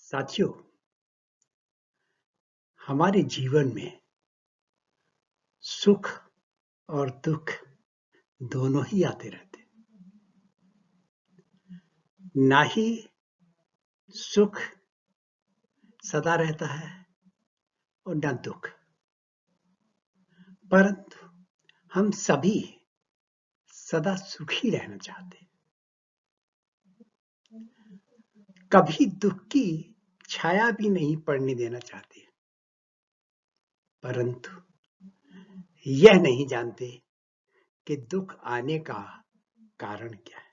साथियों, हमारे जीवन में सुख और दुख दोनों ही आते रहते हैं। ना ही सुख सदा रहता है और न दुख, परंतु हम सभी सदा सुखी रहना चाहते हैं। कभी दुख की छाया भी नहीं पड़ने देना चाहते, परंतु यह नहीं जानते कि दुख आने का कारण क्या है,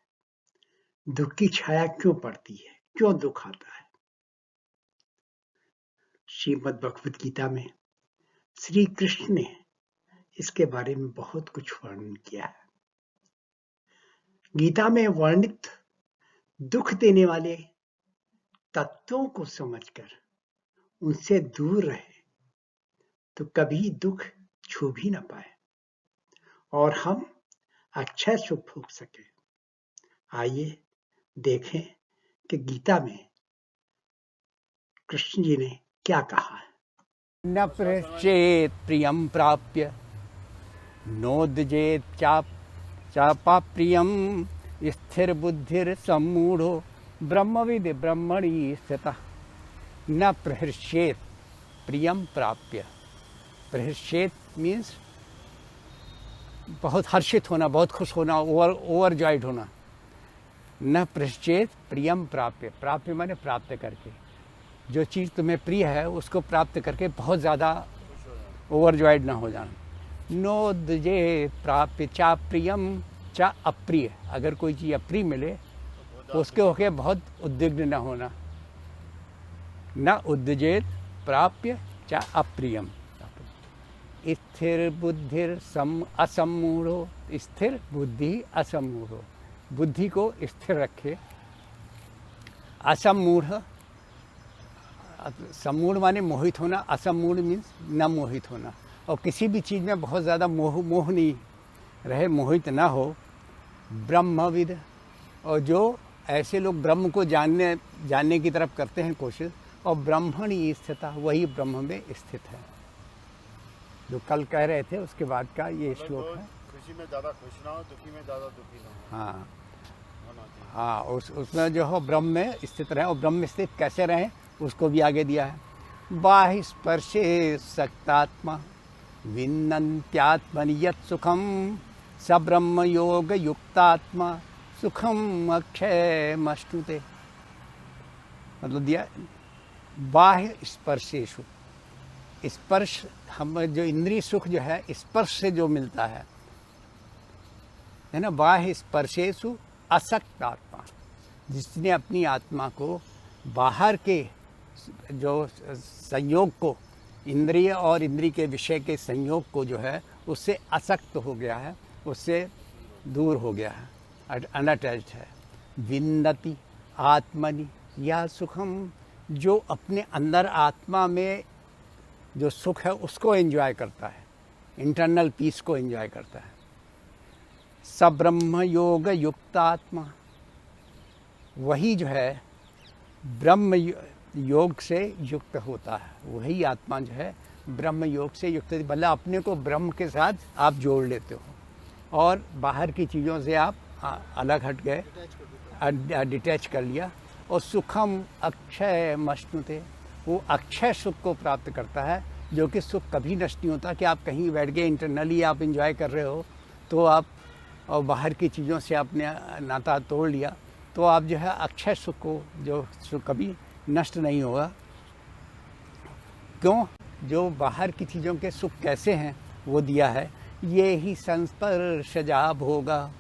दुख की छाया क्यों पड़ती है, क्यों दुख आता है। श्रीमद् भगवत गीता में श्री कृष्ण ने इसके बारे में बहुत कुछ वर्णन किया है। गीता में वर्णित दुख देने वाले तत्वों को समझकर उनसे दूर रहे तो कभी दुख छू भी न पाए और हम अक्षय सुख भोग सके। आइए देखें कि गीता में कृष्ण जी ने क्या कहा है। न पृच्छेत् प्रियं प्राप्य नोद्यजेत् चापाप्रियं स्थिर बुद्धिर सम्मूढ़ो ब्रह्मविद् ब्रह्मणि स्थितः। न प्रहृष्येत् प्रियं प्राप्य। प्रहृष्येत् मीन्स बहुत हर्षित होना, बहुत खुश होना, ओवरजॉयड होना। न प्रहृष्येत् प्रियं प्राप्य। प्राप्य माने प्राप्त करके, जो चीज़ तुम्हें प्रिय है उसको प्राप्त करके बहुत ज़्यादा ओवरजॉयड ना हो जाना। नोद्यजे प्राप्य चा प्रियम चा अप्रिय। अगर कोई चीज़ अप्रिय मिले तो उसके होके बहुत उद्विग्न न होना। न उद्यजेत प्राप्य चा अप्रियम। स्थिर बुद्धिर असम्मूढ़ो। स्थिर बुद्धि असम्मूढ़ो, बुद्धि को स्थिर रखे। असम्मूढ़, सम्मूढ़ माने मोहित होना, असम्मूढ़ मीन्स न मोहित होना। और किसी भी चीज़ में बहुत ज़्यादा मोह नहीं रहे, मोहित ना हो। ब्रह्मविद, और जो ऐसे लोग ब्रह्म को जानने की तरफ करते हैं कोशिश, और ब्रह्मणि स्थिता, वही ब्रह्म में स्थित है। जो कल कह रहे थे उसके बाद का ये श्लोक है। खुशी में ज़्यादा खुश ना हो, दुखी में ज़्यादा दुखी ना हो। हाँ, उसमें जो हो ब्रह्म में स्थित रहे। और ब्रह्म में स्थित कैसे रहें उसको भी आगे दिया है। बाह्य स्पर्शे सक्तात्मा विन्नत्यात्मनि यत् सुखम स ब्रह्म योग युक्तात्मा सुखम अक्षयमश्नुते। मतलब दिया बाह्य स्पर्शेषु। स्पर्श, हम जो इंद्रिय सुख जो है स्पर्श से जो मिलता है ना। बाह्य स्पर्शेषु असक्त आत्मा, जिसने अपनी आत्मा को बाहर के जो संयोग को, इंद्रिय और इंद्रिय के विषय के संयोग को जो है उससे असक्त हो गया है, उससे दूर हो गया है, अनअटैच्ड है। विन्नति आत्मनि या सुखम, जो अपने अंदर आत्मा में जो सुख है उसको एंजॉय करता है, इंटरनल पीस को एंजॉय करता है। स ब्रह्म योग युक्त आत्मा, वही जो है ब्रह्म योग से युक्त होता है। वही आत्मा जो है ब्रह्म योग से युक्त, मतलब अपने को ब्रह्म के साथ आप जोड़ लेते हो और बाहर की चीज़ों से आप अलग हट गए, डिटैच कर लिया। और सुखम अक्षय मश्नुते, वो अक्षय सुख को प्राप्त करता है, जो कि सुख कभी नष्ट नहीं होता। कि आप कहीं बैठ गए, इंटरनली आप इंजॉय कर रहे हो तो आप, और बाहर की चीज़ों से आपने नाता तोड़ लिया तो आप जो है अक्षय सुख को, जो सुख कभी नष्ट नहीं होगा। क्यों? जो बाहर की चीज़ों के सुख कैसे हैं वो दिया है। ये ही संस्पर्शजा भोगा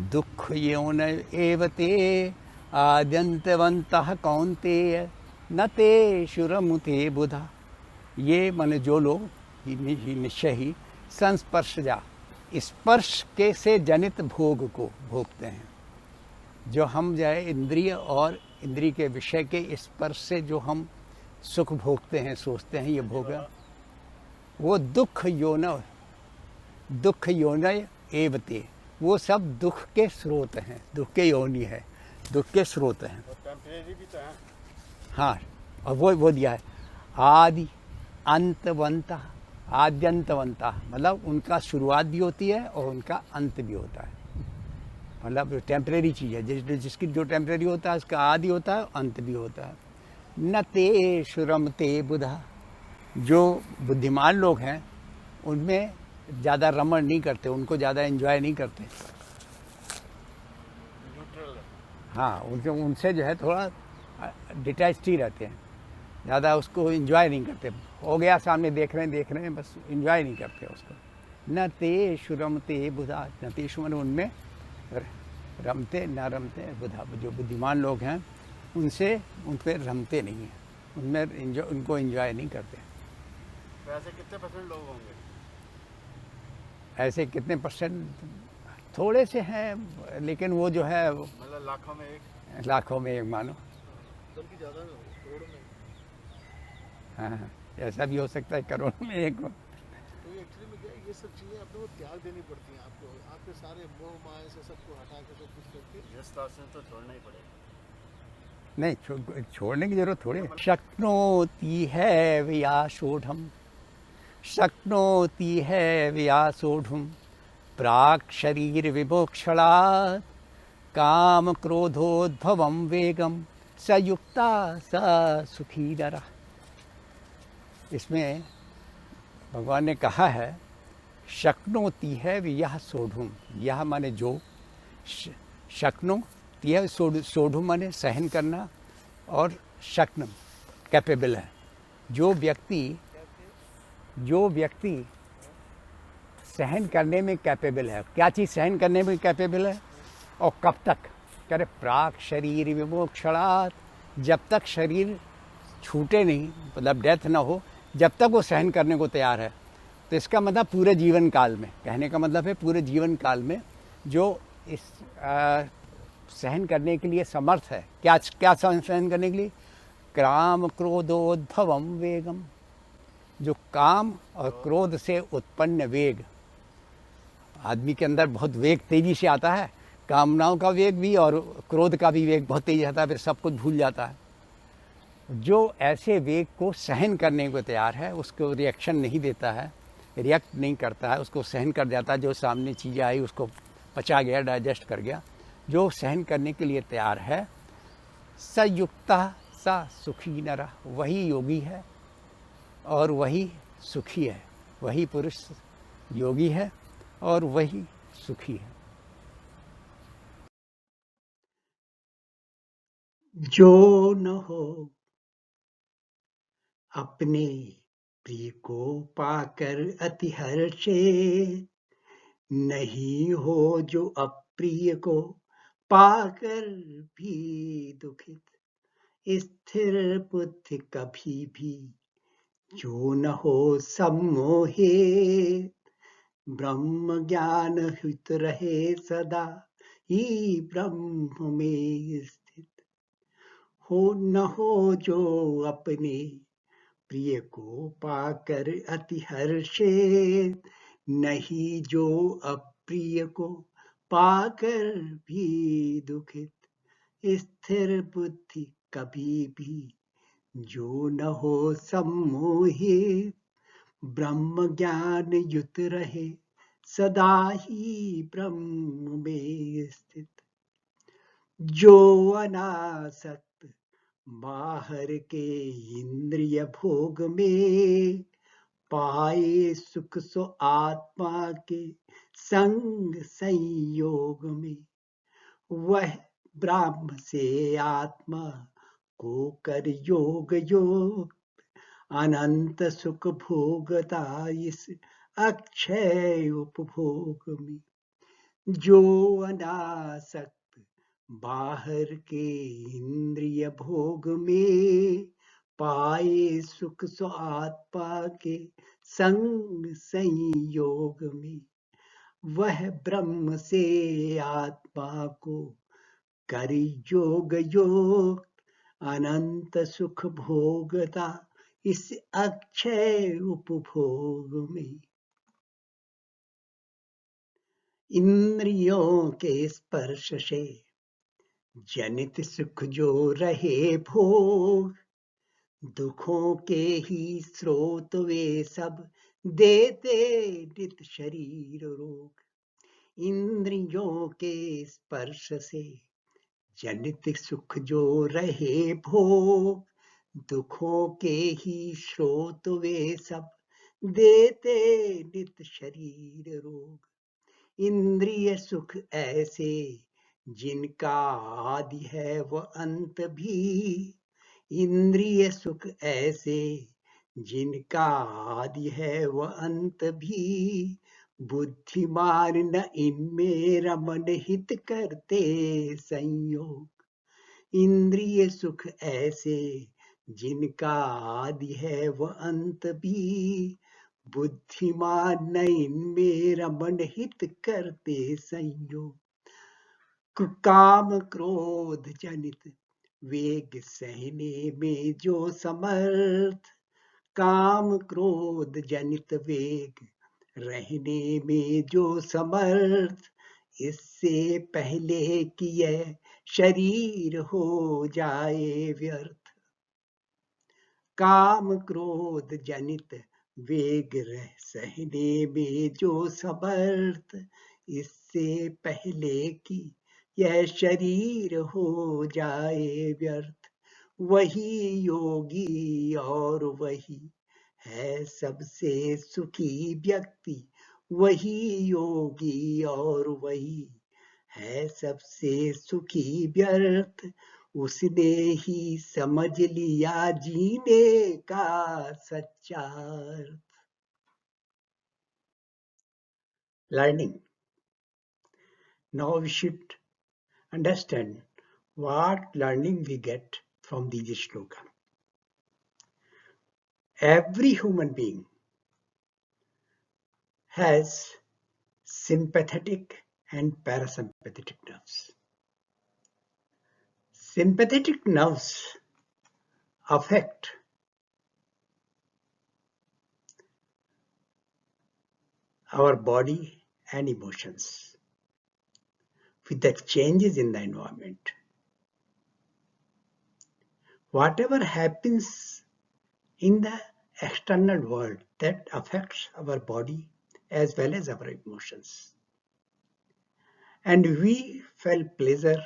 दुख यौन एवते आद्यंतवंतः कौन्तेय न ते शुरमुते बुधा। ये माने जो लोग निश्चय ही संस्पर्शजा, स्पर्श के से जनित भोग को भोगते हैं। जो हम जाए इंद्रिय और इंद्रिय के विषय के स्पर्श से जो हम सुख भोगते हैं, सोचते हैं ये भोग, वो दुख योनय एवते, वो सब दुख के स्रोत हैं, दुख के योनि है, दुख के स्रोत हैं। टेम्परेरी भी तो है। हाँ, और वो दिया है आदि अंतवंता, आद्यंतवंता, मतलब उनका शुरुआत भी होती है और उनका अंत भी होता है। मतलब टेम्परेरी चीज़ है, जिसकी जो टेम्परेरी होता है उसका आदि होता है, अंत भी होता है। न ते शुरमते बुधा, जो बुद्धिमान लोग हैं उनमें ज़्यादा रमण नहीं करते, उनको ज़्यादा एंजॉय नहीं करते। न्यूट्रल है। हाँ, उनसे जो है थोड़ा डिटैच्ड ही रहते हैं, ज़्यादा उसको एंजॉय नहीं करते। हो गया सामने देख रहे हैं, बस एंजॉय नहीं करते उसको। न ते शुरमते बुधा, न ते शुमन, उनमें रमते न रमते बुधा, जो बुद्धिमान लोग हैं उनसे उन पर रमते नहीं हैं, उनमें उनको एंजॉय नहीं करते। तो ऐसे कितने % लोग होंगे? ऐसे कितने परसेंट, थोड़े से हैं, लेकिन वो जो है मतलब लाखों में एक। लाखों में एक मानो। बल्कि ज़्यादा करोड़ों में। हाँ, ऐसा भी हो सकता है करोड़ों में एक हो। तो ये एक्चुअली में क्या है, ये सब चीज़ें आपको त्याग देनी पड़ती हैं आपको, आपके सारे मोह माया से सबको हटा के सब कुछ करके जिस तरह से तो छोड़ना ही पड़ेगा। नहीं, छोड़ने की जरूरत थोड़ी है। शक्नोति है व्यासोढ़म, शक्नोति है व्यासोढ़म प्राक् शरीर विमोक्षणात् काम क्रोधोद्भवम वेगम स युक्ता स सुखी नरः। इसमें भगवान ने कहा है शक्नोति है यह सोढ़ुम, यह माने जो, शक्नोति है सोढ़ुम माने सहन करना, और शक्नम कैपेबल है। जो व्यक्ति सहन करने में कैपेबल है, क्या चीज़ सहन करने में कैपेबल है और कब तक करे, प्राक शरीर विमोक्षणात्, जब तक शरीर छूटे नहीं, मतलब डेथ ना हो, जब तक वो सहन करने को तैयार है। तो इसका मतलब पूरे जीवन काल में, कहने का मतलब है पूरे जीवन काल में जो इस सहन करने के लिए समर्थ है। क्या सहन करने के लिए? काम क्रोधोद्भवम वेगम, जो काम और क्रोध से उत्पन्न वेग, आदमी के अंदर बहुत वेग तेजी से आता है, कामनाओं का वेग भी और क्रोध का भी वेग बहुत तेजी आता है, फिर सब कुछ भूल जाता है। जो ऐसे वेग को सहन करने को तैयार है, उसको रिएक्शन नहीं देता है, रिएक्ट नहीं करता है, उसको सहन कर जाता है, जो सामने चीज़ें आई उसको पचा गया, डाइजेस्ट कर गया, जो सहन करने के लिए तैयार है, स युक्ता स सुखी नरः, वही योगी है और वही सुखी है। वही पुरुष योगी है और वही सुखी है। जो न हो अपने प्रिय को पाकर अति हर्षे, नहीं हो जो अप्रिय को पाकर भी दुखित, स्थिर बुद्धि कभी भी जो न हो सम्मोहे, ब्रह्म ज्ञान हित रहे सदा ही ब्रह्म में स्थित। हो न हो जो अपने प्रिय को पाकर अति हर्षे, नहीं जो अप्रिय को पाकर भी दुखित, स्थिर बुद्धि कभी भी जो न हो सम्मोहित, ब्रह्म ज्ञान युत रहे सदा ही ब्रह्म में स्थित। जो अनासक्त बाहर के इंद्रिय भोग में, पाए सुख सो आत्मा के संग संयोग में, वह ब्रह्म से आत्मा को कर योग योग, अनंत सुख भोगता इस अक्षय उपभोग में। जो अनासक्त बाहर के इंद्रिय भोग में, पाए सुख सो आत्मा के संग संयोग में, वह ब्रह्म से आत्मा को कर योग योग, अनंत सुख भोगता इस अक्षय उपभोग में। इंद्रियों के स्पर्श से जनित सुख जो रहे भोग, दुखों के ही स्रोत वे सब, देते नित शरीर रोग। इंद्रियों के स्पर्श से जनित सुख जो रहे भोग, दुखों के ही स्रोत वे सब, देते नित शरीर रोग। इंद्रिय सुख ऐसे जिनका आदि है वह अंत भी, इंद्रिय सुख ऐसे जिनका आदि है वह अंत भी, बुद्धिमान न इनमें रमन हित करते संयोग। इंद्रिय सुख ऐसे जिनका आदि है वह अंत भी, बुद्धिमान न इनमें रमन हित करते संयोग। काम क्रोध जनित वेग सहने में जो समर्थ, काम क्रोध जनित वेग रहने में जो समर्थ, इससे पहले कि यह शरीर हो जाए व्यर्थ। काम क्रोध जनित वेग रह सहने में जो समर्थ, इससे पहले कि यह शरीर हो जाए व्यर्थ। वही योगी और वही है सबसे सुखी व्यक्ति, वही योगी और वही है सबसे सुखी व्यर्थ। उसने ही समझ लिया जीने का सच्चा अर्थ। Learning. Now we should understand what learning we get from these shlokas. Every human being has sympathetic and parasympathetic nerves. Sympathetic nerves affect our body and emotions with the changes in the environment. Whatever happens in the external world, that affects our body as well as our emotions. And we feel pleasure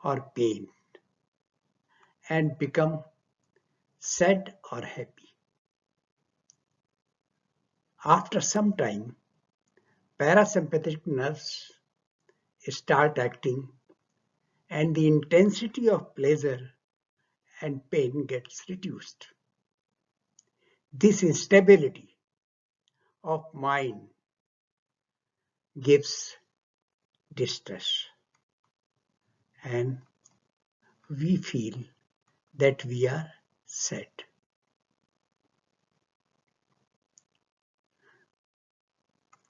or pain and become sad or happy. After some time, parasympathetic nerves start acting and the intensity of pleasure and pain gets reduced. This instability of mind gives distress, and we feel that we are sad.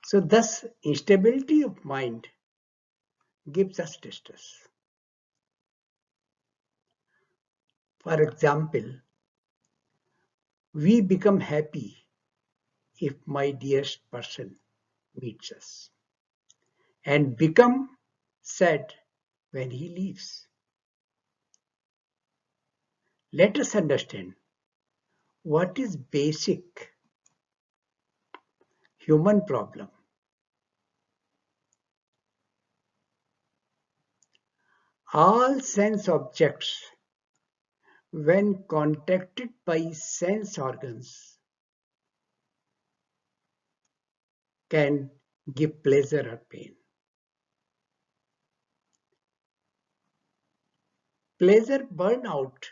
So thus, instability of mind gives us distress. For example, we become happy if my dearest person meets us, and become sad when he leaves. Let us understand what is basic human problem. All sense objects, when contacted by sense organs, can give pleasure or pain. Pleasure burnout.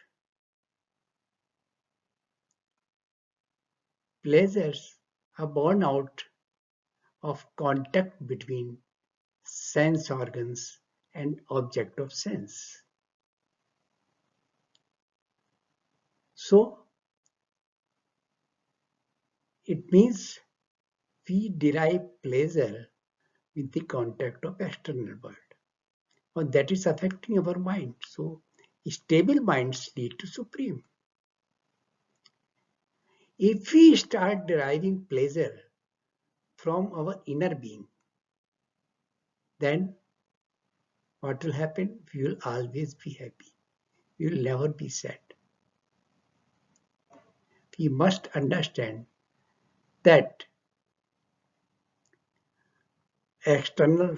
Pleasures are born out of contact between sense organs and object of sense. So, it means we derive pleasure with the contact of external world, and that is affecting our mind. So, stable minds lead to supreme. If we start deriving pleasure from our inner being, then what will happen? We will always be happy. We will never be sad. We must understand that external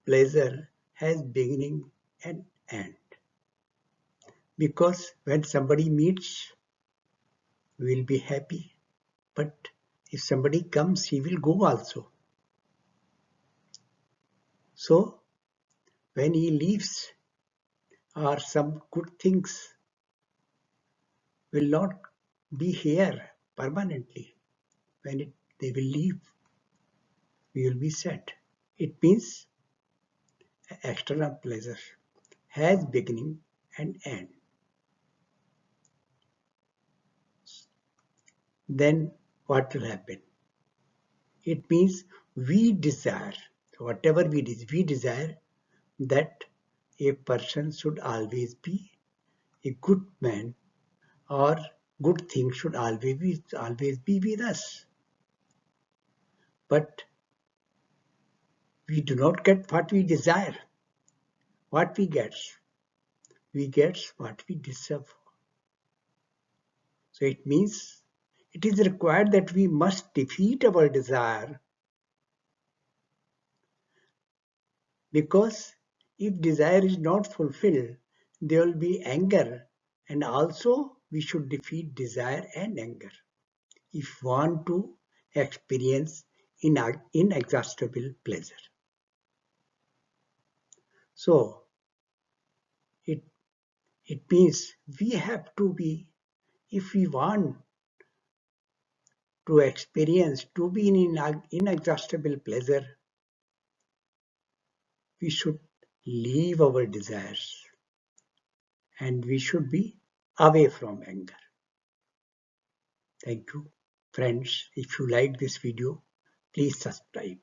pleasure has beginning and end. Because when somebody meets, we will be happy. But if somebody comes, he will go also. So when he leaves, or some good things will not be here permanently. When they will leave, we will be sad. It means external pleasure has beginning and end. Then what will happen? It means we desire, whatever we desire that a person should always be a good man, or good things should always be with us. But we do not get what we desire. What we get what we deserve. So it means it is required that we must defeat our desire, because if desire is not fulfilled, there will be anger, and also we should defeat desire and anger if we want to experience inexhaustible pleasure. So it means we have to be, if we want to experience, to be in inexhaustible pleasure, we should leave our desires and we should be away from anger. Thank you, friends. If you like this video, please subscribe.